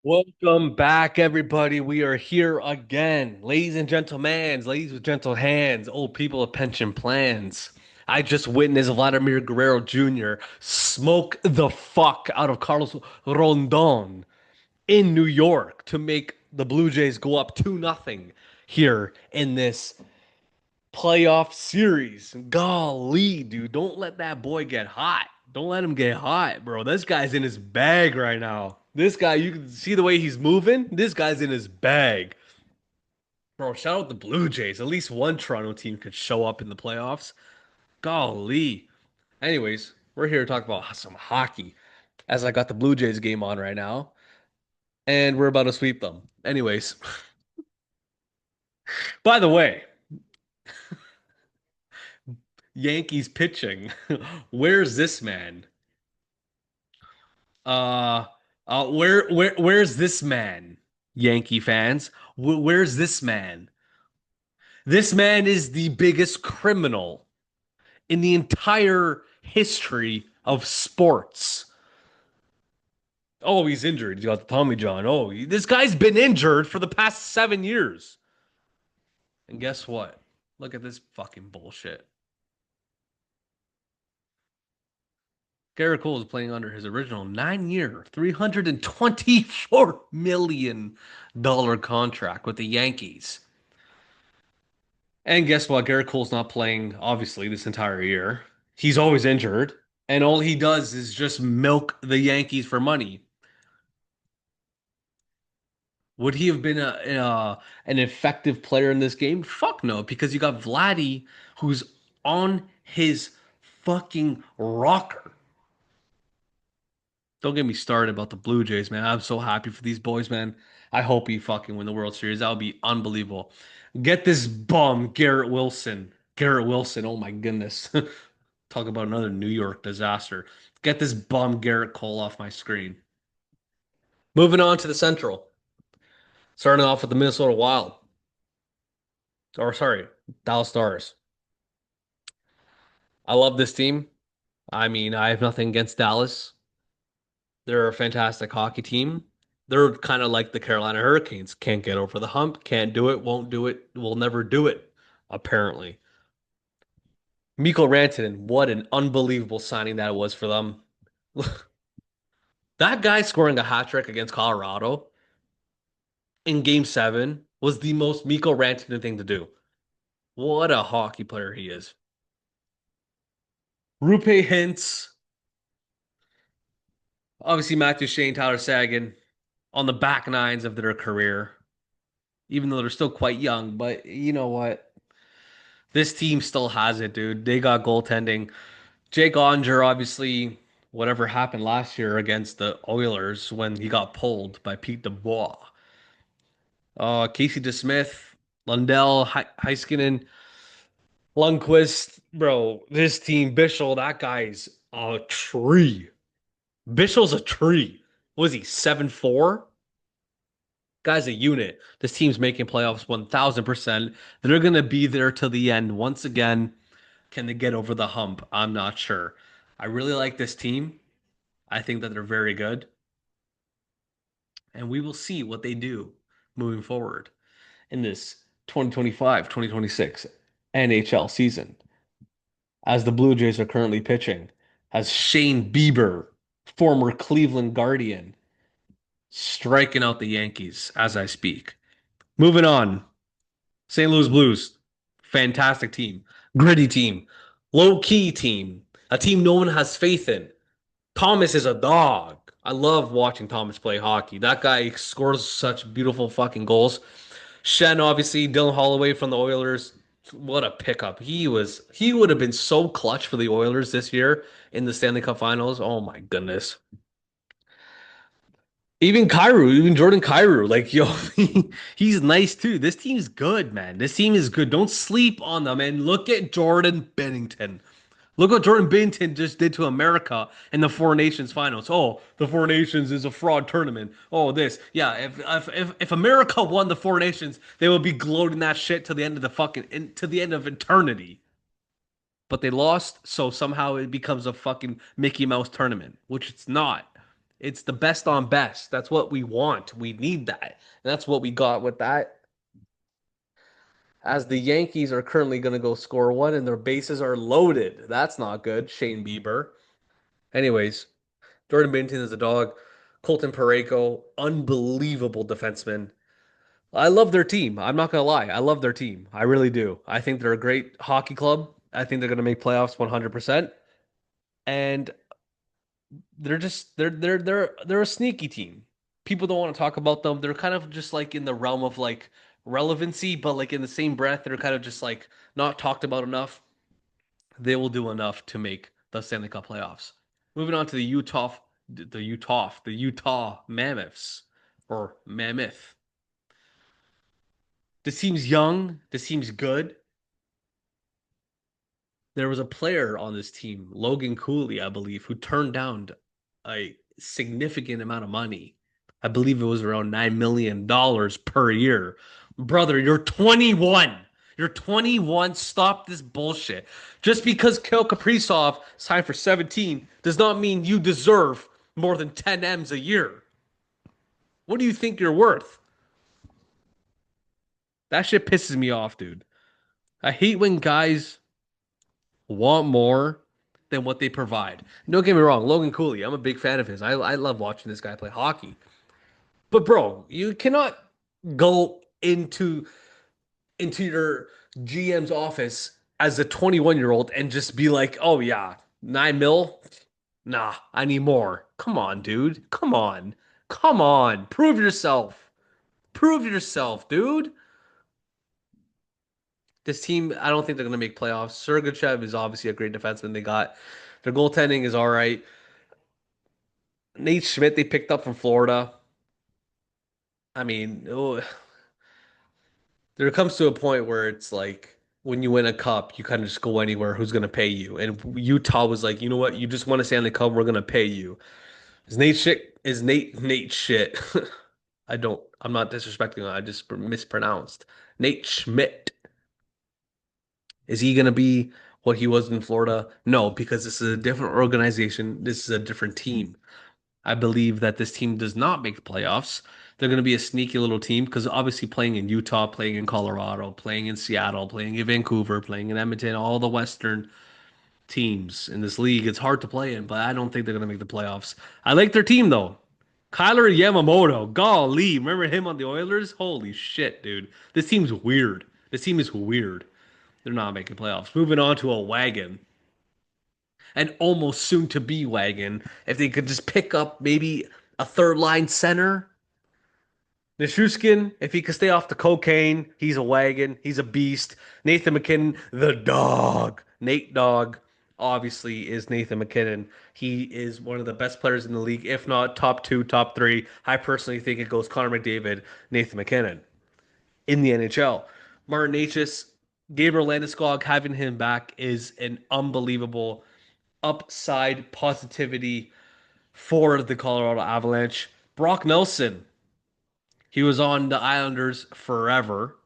Welcome back, everybody. We are here again. Ladies and gentlemen, ladies with gentle hands, old people with pension plans. I just witnessed Vladimir Guerrero Jr. smoke the fuck out of Carlos Rondon in New York to make the Blue Jays go up 2-0 here in this playoff series. Golly, dude, don't let that boy get hot. Don't let him get hot, bro. This guy's in his bag right now. This guy, you can see the way he's moving. This guy's in his bag. Bro, shout out the Blue Jays. At least one Toronto team could show up in the playoffs. Golly. Anyways, we're here to talk about some hockey as I got the Blue Jays game on right now, and we're about to sweep them. Anyways, by the way, Yankees pitching. Where's this man? Uh, where's this man? Yankee fans, where's this man? This man is the biggest criminal in the entire history of sports. Oh, he's injured. He's got the Tommy John. Oh, this guy's been injured for the past 7 years. And guess what? Look at this fucking bullshit. Garrett Cole is playing under his original 9 year, $324 million contract with the Yankees. And guess what? Garrett Cole's not playing, obviously, this entire year. He's always injured, and all he does is just milk the Yankees for money. Would he have been an effective player in this game? Fuck no, because you got Vladdy, who's on his fucking rocker. Don't get me started about the Blue Jays, man. I'm so happy for these boys, man. I hope he fucking win the World Series. That would be unbelievable. Get this bum, Garrett Wilson. Garrett Wilson, oh my goodness. Talk about another New York disaster. Get this bum Garrett Cole off my screen. Moving on to the Central. Starting off with the Minnesota Wild. Or sorry, Dallas Stars. I love this team. I mean, I have nothing against Dallas. They're a fantastic hockey team. They're kind of like the Carolina Hurricanes. Can't get over the hump, can't do it, won't do it, will never do it, apparently. Mikko Rantanen, what an unbelievable signing that was for them. That guy scoring a hat trick against Colorado in game seven was the most Mikko Rantanen thing to do. What a hockey player he is. Rupe Hintz, obviously Matthew Shane, Tyler Sagan on the back nines of their career, even though they're still quite young. But you know what? This team still has it, dude. They got goaltending. Jake Onger, obviously, whatever happened last year against the Oilers when he got pulled by Pete DeBois. Casey DeSmith, Lundell, Heiskanen, Lundqvist, bro. This team, Bischel, that guy's a tree. Bischel's a tree. Was he 7'4"? Guy's a unit. This team's making playoffs 1000%. They're gonna be there till the end once again. Can they get over the hump? I'm not sure. I really like this team. I think that they're very good, and we will see what they do moving forward in this 2025-2026 NHL season. As the Blue Jays are currently pitching, as Shane Bieber, former Cleveland Guardian, striking out the Yankees as I speak. Moving on, St. Louis Blues, fantastic team, gritty team, low key team, a team no one has faith in. Thomas is a dog. I love watching Thomas play hockey. That guy scores such beautiful fucking goals. Shen, obviously, Dylan Holloway from the Oilers. What a pickup. He would have been so clutch for the Oilers this year in the Stanley Cup Finals. Oh my goodness. Even Jordan Kyrou, like yo, he's nice too. This team's good, man. This team is good. Don't sleep on them. And look at Jordan Bennington. Look what Jordan Bennington just did to America in the Four Nations finals. Oh, the Four Nations is a fraud tournament. Oh, this. Yeah, if America won the Four Nations, they would be gloating that shit to the end of the to the end of eternity. But they lost, so somehow it becomes a fucking Mickey Mouse tournament, which it's not. It's the best on best. That's what we want. We need that. And that's what we got with that. As the Yankees are currently going to go score one and their bases are loaded. That's not good, Shane Bieber. Anyways, Jordan Binnington is a dog. Colton Parayko, unbelievable defenseman. I love their team. I'm not gonna lie. I love their team. I really do. I think they're a great hockey club. I think they're gonna make playoffs 100%. And they're a sneaky team. People don't want to talk about them. They're kind of just like in the realm of like relevancy, but like in the same breath, they're kind of just like not talked about enough. They will do enough to make the Stanley Cup playoffs. Moving on to the Utah Mammoths or Mammoth. This team's young. This team's good. There was a player on this team, Logan Cooley, I believe, who turned down a significant amount of money. I believe it was around $9 million per year. Brother, you're 21. You're 21. Stop this bullshit. Just because Kirill Kaprizov signed for 17 does not mean you deserve more than 10 M's a year. What do you think you're worth? That shit pisses me off, dude. I hate when guys want more than what they provide. Don't get me wrong, Logan Cooley, I'm a big fan of his. I love watching this guy play hockey. But bro, you cannot go into your GM's office as a 21-year-old and just be like, "Oh yeah, 9 mil? Nah, I need more." Come on, dude. Come on. Come on. Prove yourself. Prove yourself, dude. This team, I don't think they're going to make playoffs. Sergachev is obviously a great defenseman they got. Their goaltending is all right. Nate Schmidt, they picked up from Florida. I mean, oh, there comes to a point where it's like when you win a cup, you kind of just go anywhere. Who's going to pay you? And Utah was like, you know what? You just want to stay on the cup. We're going to pay you. Is Nate shit? Is Nate shit? I'm not disrespecting him. I just mispronounced. Nate Schmidt. Is he going to be what he was in Florida? No, because this is a different organization. This is a different team. I believe that this team does not make the playoffs. They're going to be a sneaky little team because obviously playing in Utah, playing in Colorado, playing in Seattle, playing in Vancouver, playing in Edmonton, all the Western teams in this league, it's hard to play in, but I don't think they're going to make the playoffs. I like their team though. Kyler Yamamoto, golly, remember him on the Oilers? Holy shit, dude. This team's weird. This team is weird. They're not making playoffs. Moving on to a wagon, an almost soon to be wagon. If they could just pick up maybe a third line center. Nichushkin, if he could stay off the cocaine, he's a wagon. He's a beast. Nathan MacKinnon, the dog. Nate Dog, obviously, is Nathan MacKinnon. He is one of the best players in the league, if not top two, top three. I personally think it goes Connor McDavid, Nathan MacKinnon in the NHL. Martin Necas, Gabriel Landeskog, having him back is an unbelievable upside positivity for the Colorado Avalanche. Brock Nelson, he was on the Islanders forever,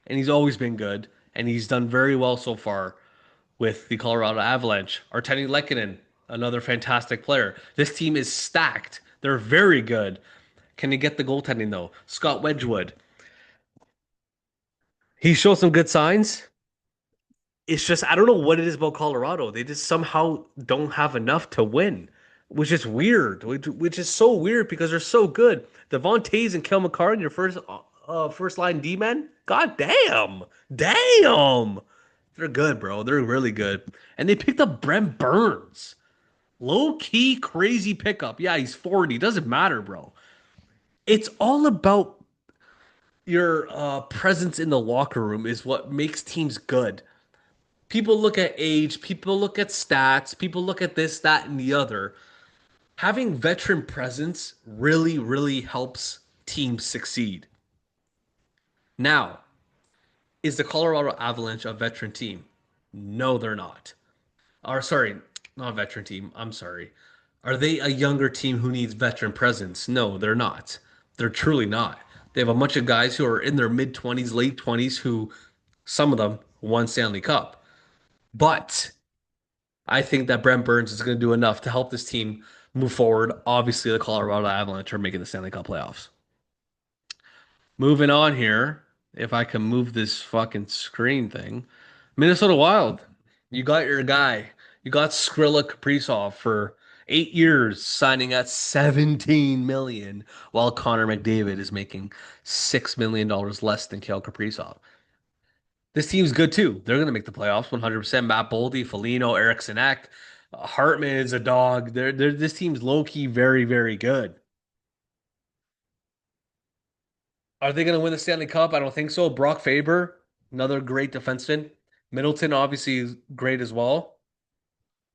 and he's always been good, and he's done very well so far with the Colorado Avalanche. Artemi Lehkonen, another fantastic player. This team is stacked. They're very good. Can you get the goaltending though? Scott Wedgwood. He showed some good signs. It's just I don't know what it is about Colorado. They just somehow don't have enough to win, which is weird. Which is so weird because they're so good. Devon Tays and Kel McCarr in your first line D men. God damn, damn, they're good, bro. They're really good. And they picked up Brent Burns. Low key crazy pickup. Yeah, he's 40. Doesn't matter, bro. It's all about your presence in the locker room is what makes teams good. People look at age, people look at stats, people look at this, that, and the other. Having veteran presence really, really helps teams succeed. Now, is the Colorado Avalanche a veteran team? No, they're not. Or sorry, not a veteran team. I'm sorry. Are they a younger team who needs veteran presence? No, they're not. They're truly not. They have a bunch of guys who are in their mid 20s, late 20s, who some of them won Stanley Cup. But I think that Brent Burns is going to do enough to help this team Move forward. Obviously, the Colorado Avalanche are making the Stanley Cup playoffs. Moving on here, if I can move this fucking screen thing. Minnesota Wild. You got your guy. You got Skrilla Kaprizov for 8 years, signing at 17 million, while Connor McDavid is making $6 million less than Kale Kaprizov. This team's good too. They're going to make the playoffs 100%. Matt Boldy, Foligno, Eriksson Ek, Hartman is a dog. This team's low key very, very good. Are they going to win the Stanley Cup? I don't think so. Brock Faber, another great defenseman. Middleton, obviously, is great as well.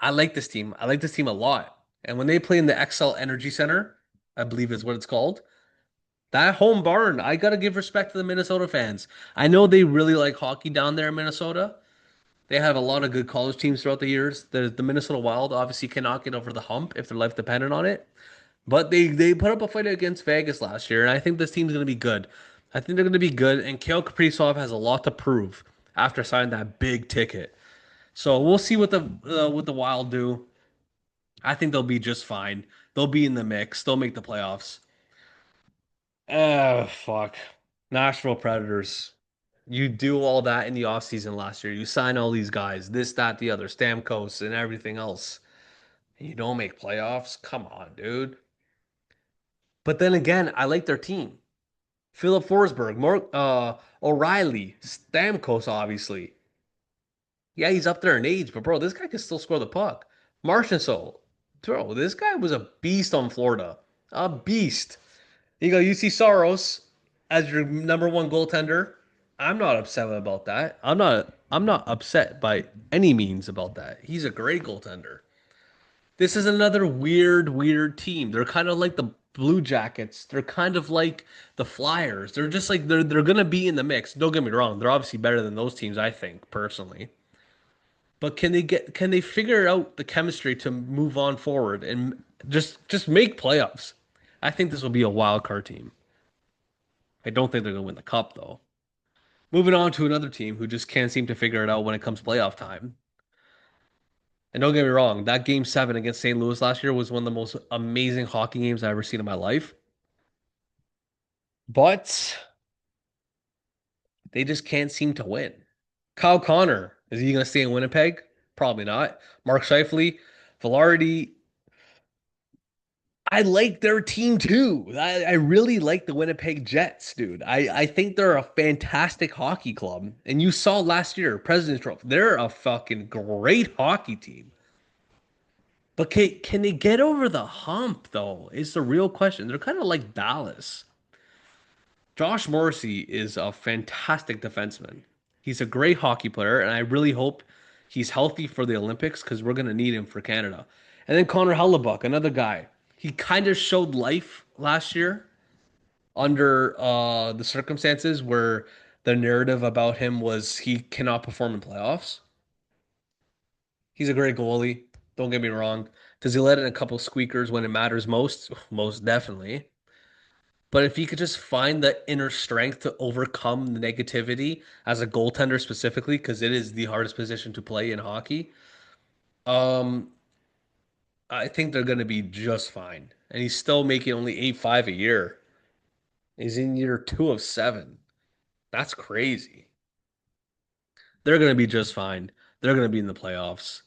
I like this team. I like this team a lot. And when they play in the XL Energy Center, I believe is what it's called, that home barn, I got to give respect to the Minnesota fans. I know they really like hockey down there in Minnesota. They have a lot of good college teams throughout the years. The Minnesota Wild obviously cannot get over the hump if their life depended on it. But they put up a fight against Vegas last year, and I think this team's going to be good. I think they're going to be good, and Kale Kaprizov has a lot to prove after signing that big ticket. So we'll see what the Wild do. I think they'll be just fine. They'll be in the mix. They'll make the playoffs. Fuck. Nashville Predators. You do all that in the offseason last year. You sign all these guys, this, that, the other, Stamkos, and everything else. And you don't make playoffs? Come on, dude. But then again, I like their team. Philip Forsberg, O'Reilly, Stamkos, obviously. Yeah, he's up there in age, but bro, this guy can still score the puck. Marchessault, bro, this guy was a beast on Florida. A beast. You go UC Soros as your number one goaltender. I'm not upset about that. I'm not upset by any means about that. He's a great goaltender. This is another weird team. They're kind of like the Blue Jackets. They're kind of like the Flyers. They're just like they're gonna be in the mix. Don't get me wrong. They're obviously better than those teams, I think, personally. But can they figure out the chemistry to move on forward and just make playoffs? I think this will be a wild card team. I don't think they're gonna win the cup though. Moving on to another team who just can't seem to figure it out when it comes playoff time. And don't get me wrong, that game seven against St. Louis last year was one of the most amazing hockey games I've ever seen in my life. But they just can't seem to win. Kyle Connor, is he going to stay in Winnipeg? Probably not. Mark Scheifele, Velarde. I like their team too. I really like the Winnipeg Jets, dude. I think they're a fantastic hockey club. And you saw last year, President's Trophy, they're a fucking great hockey team. But can they get over the hump, though? Is the real question. They're kind of like Dallas. Josh Morrissey is a fantastic defenseman. He's a great hockey player, and I really hope he's healthy for the Olympics because we're going to need him for Canada. And then Connor Hellebuck, another guy. He kind of showed life last year under the circumstances where the narrative about him was he cannot perform in playoffs. He's a great goalie. Don't get me wrong. Does he let in a couple squeakers when it matters most? Most definitely. But if he could just find the inner strength to overcome the negativity as a goaltender specifically, because it is the hardest position to play in hockey, um, I think they're going to be just fine. And he's still making only 8.5 a year. He's in year two of seven. That's crazy. They're going to be just fine. They're going to be in the playoffs,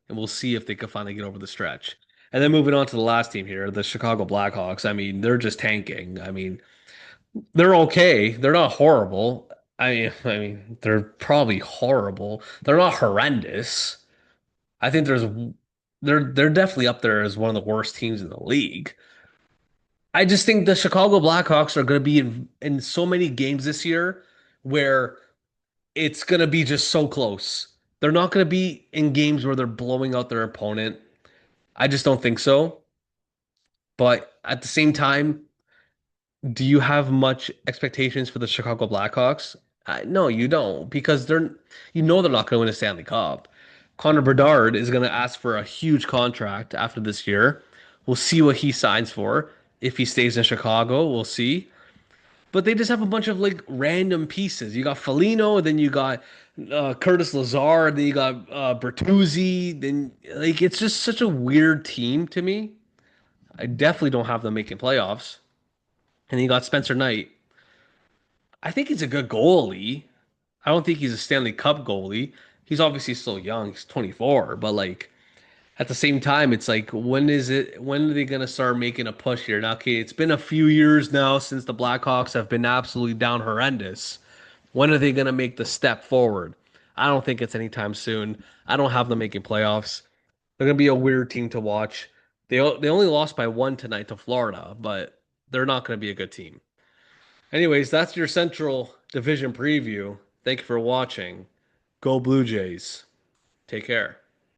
and we'll see if they can finally get over the stretch. And then moving on to the last team here, the Chicago Blackhawks. I mean, they're just tanking. I mean, they're okay. They're not horrible. I mean, they're probably horrible. They're not horrendous. I think they're definitely up there as one of the worst teams in the league. I just think the Chicago Blackhawks are going to be in so many games this year where it's going to be just so close. They're not going to be in games where they're blowing out their opponent. I just don't think so. But at the same time, do you have much expectations for the Chicago Blackhawks? No, you don't, because they're not going to win a Stanley Cup. Connor Bedard is going to ask for a huge contract after this year. We'll see what he signs for. If he stays in Chicago, we'll see. But they just have a bunch of like random pieces. You got Foligno, then you got Curtis Lazar, then you got Bertuzzi. Then like it's just such a weird team to me. I definitely don't have them making playoffs. And then you got Spencer Knight. I think he's a good goalie. I don't think he's a Stanley Cup goalie. He's obviously still young. He's 24, but like at the same time, it's like when are they gonna start making a push here? Now, okay, it's been a few years now since the Blackhawks have been absolutely down horrendous. When are they gonna make the step forward? I don't think it's anytime soon. I don't have them making playoffs. They're gonna be a weird team to watch. They only lost by one tonight to Florida, but they're not gonna be a good team. Anyways, that's your Central Division preview. Thank you for watching. Go Blue Jays. Take care.